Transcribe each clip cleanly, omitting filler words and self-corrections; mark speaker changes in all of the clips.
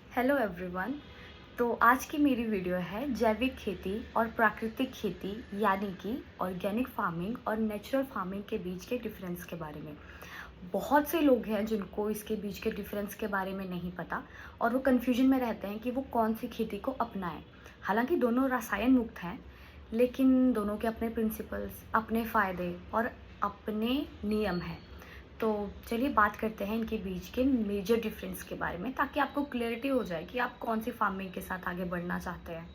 Speaker 1: Hello everyone. तो आज की मेरी वीडियो है जैविक खेती और प्राकृतिक खेती यानी कि ऑर्गेनिक फार्मिंग और नेचुरल फार्मिंग के बीच के डिफरेंस के बारे में। बहुत से लोग हैं जिनको इसके बीच के डिफरेंस के बारे में नहीं पता और वो कन्फ्यूजन में रहते हैं कि वो कौन सी खेती को अपनाएं। हालांकि दोनों रसायन मुक्त हैं, लेकिन दोनों के अपने प्रिंसिपल्स, अपने फ़ायदे और अपने नियम हैं। तो चलिए बात करते हैं इनके बीच के मेजर डिफरेंस के बारे में, ताकि आपको क्लैरिटी हो जाए कि आप कौन सी फार्मिंग के साथ आगे बढ़ना चाहते हैं।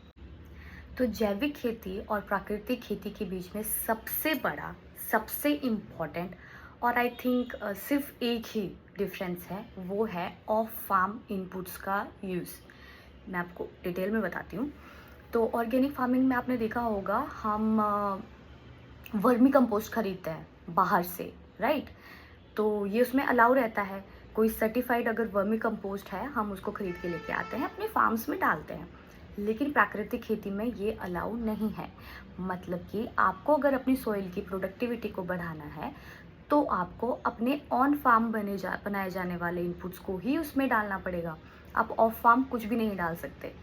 Speaker 1: तो जैविक खेती और प्राकृतिक खेती के बीच में सबसे बड़ा, सबसे इम्पॉर्टेंट और आई थिंक सिर्फ एक ही डिफरेंस है, वो है ऑफ फार्म इनपुट्स का यूज़। मैं आपको डिटेल में बताती हूँ। तो ऑर्गेनिक फार्मिंग में आपने देखा होगा, हम वर्मी कंपोस्ट खरीदते हैं बाहर से, राइट। तो ये उसमें अलाउ रहता है। कोई सर्टिफाइड अगर वर्मी कंपोस्ट है, हम उसको खरीद के लेके आते हैं, अपने फार्म्स में डालते हैं। लेकिन प्राकृतिक खेती में ये अलाउ नहीं है। मतलब कि आपको अगर अपनी सॉइल की प्रोडक्टिविटी को बढ़ाना है, तो आपको अपने ऑन फार्म बनाए जाने वाले इनपुट्स को ही उसमें डालना पड़ेगा। आप ऑफ फार्म कुछ भी नहीं डाल सकते।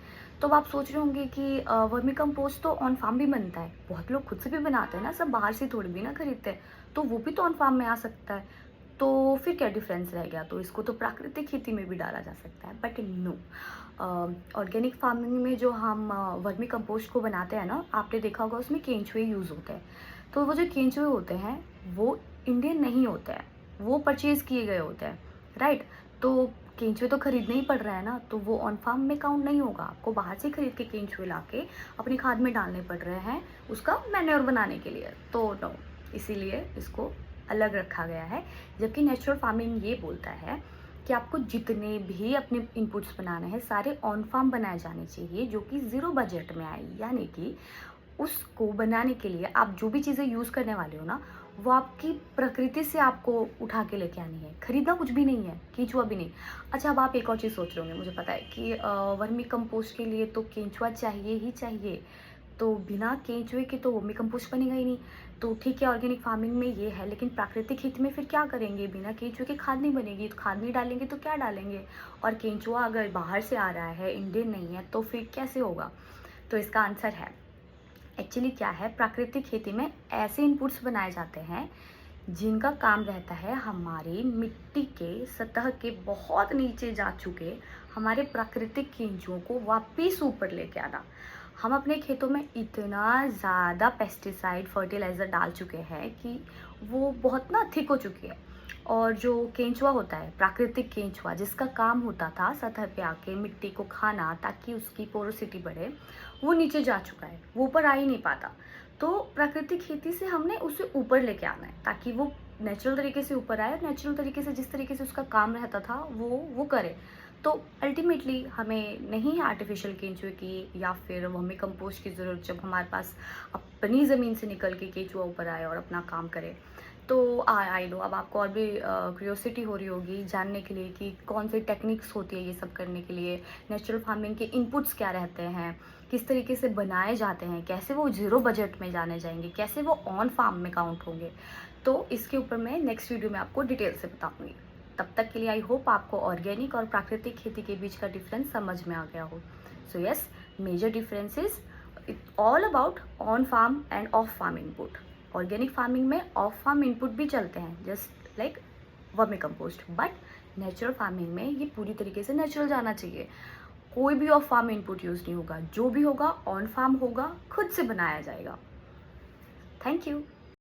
Speaker 1: तो अब आप सोच रहे होंगे कि वर्मी कंपोस्ट तो ऑन फार्म भी बनता है, बहुत लोग खुद से भी बनाते हैं ना, सब बाहर से थोड़ी भी ना खरीदते हैं, तो वो भी तो ऑन फार्म में आ सकता है। तो फिर क्या डिफरेंस रह गया? तो इसको तो प्राकृतिक खेती में भी डाला जा सकता है, बट नो। ऑर्गेनिक फार्मिंग में जो हम वर्मी कंपोस्ट को बनाते हैं ना, आपने देखा होगा उसमें केंचुए यूज़ होते हैं। तो वो जो केंचुए होते हैं वो इंडियन नहीं होते हैं, वो परचेज़ किए गए होते हैं, राइट। तो केंचुए तो खरीदने ही पड़ रहे हैं ना, तो वो ऑन फार्म में काउंट नहीं होगा। आपको बाहर से खरीद के केंचुए ला के अपनी खाद में डालने पड़ रहे हैं उसका मैन्योर बनाने के लिए, तो नो, इसीलिए इसको अलग रखा गया है। जबकि नेचुरल फार्मिंग ये बोलता है कि आपको जितने भी अपने इनपुट्स बनाने हैं सारे ऑन फार्म बनाए जाने चाहिए, जो कि ज़ीरो बजट में आए। यानी कि उसको बनाने के लिए आप जो भी चीज़ें यूज़ करने वाले हो ना, वो आपकी प्रकृति से आपको उठा के लेके आनी है। खरीदना कुछ भी नहीं है, केंचुआ भी नहीं। अच्छा, अब आप एक और चीज़ सोच रहे होंगे, मुझे पता है कि वर्मी कंपोस्ट के लिए तो केंचुआ चाहिए ही चाहिए। तो बिना केंचुए के तो वर्मी कंपोस्ट बनेगा ही नहीं। तो ठीक है, ऑर्गेनिक फार्मिंग में ये है, लेकिन प्राकृतिक खेती में फिर क्या करेंगे? बिना केंचुए के खाद नहीं बनेगी, तो खाद नहीं डालेंगे तो क्या डालेंगे? और केंचुआ अगर बाहर से आ रहा है, इंडियन नहीं है, तो फिर कैसे होगा? तो इसका आंसर है, एक्चुअली क्या है, प्राकृतिक खेती में ऐसे इनपुट्स बनाए जाते हैं जिनका काम रहता है हमारी मिट्टी के सतह के बहुत नीचे जा चुके हमारे प्राकृतिक केंचुओं को वापिस ऊपर लेके आना। हम अपने खेतों में इतना ज़्यादा पेस्टिसाइड, फर्टिलाइज़र डाल चुके हैं कि वो बहुत ना थिक हो चुकी है। और जो केंचुआ होता है, प्राकृतिक केंचुआ, जिसका काम होता था सतह पे आके मिट्टी को खाना ताकि उसकी पोरोसिटी बढ़े, वो नीचे जा चुका है, वो ऊपर आ ही नहीं पाता। तो प्राकृतिक खेती से हमने उसे ऊपर लेके आना है ताकि वो नेचुरल तरीके से ऊपर आए और नेचुरल तरीके से जिस तरीके से उसका काम रहता था वो करे। तो अल्टीमेटली हमें नहीं है आर्टिफिशियल केंचुए की या फिर वर्मी कंपोस्ट की ज़रूरत, जब हमारे पास अपनी ज़मीन से निकल के केंचुआ ऊपर आए और अपना काम करे। तो आई नो अब आपको और भी क्यूरियोसिटी हो रही होगी जानने के लिए कि कौन सी टेक्निक्स होती है ये सब करने के लिए, नेचुरल फार्मिंग के इनपुट्स क्या रहते हैं, किस तरीके से बनाए जाते हैं, कैसे वो ज़ीरो बजट में जाने जाएंगे, कैसे वो ऑन फार्म में काउंट होंगे। तो इसके ऊपर मैं नेक्स्ट वीडियो में आपको डिटेल से बताऊँगी। तब तक के लिए आई होप आपको ऑर्गेनिक और प्राकृतिक खेती के बीच का डिफरेंस समझ में आ गया हो। So yes, major differences it all about on farm and off farm input. Organic farming में ऑफ फार्म इनपुट भी चलते हैं, just like vermicompost, but natural farming में ये पूरी तरीके से नेचुरल जाना चाहिए। कोई भी ऑफ फार्म इनपुट यूज़ नहीं होगा, जो भी होगा ऑन फार्म होगा, खुद से बनाया जाएगा। Thank you.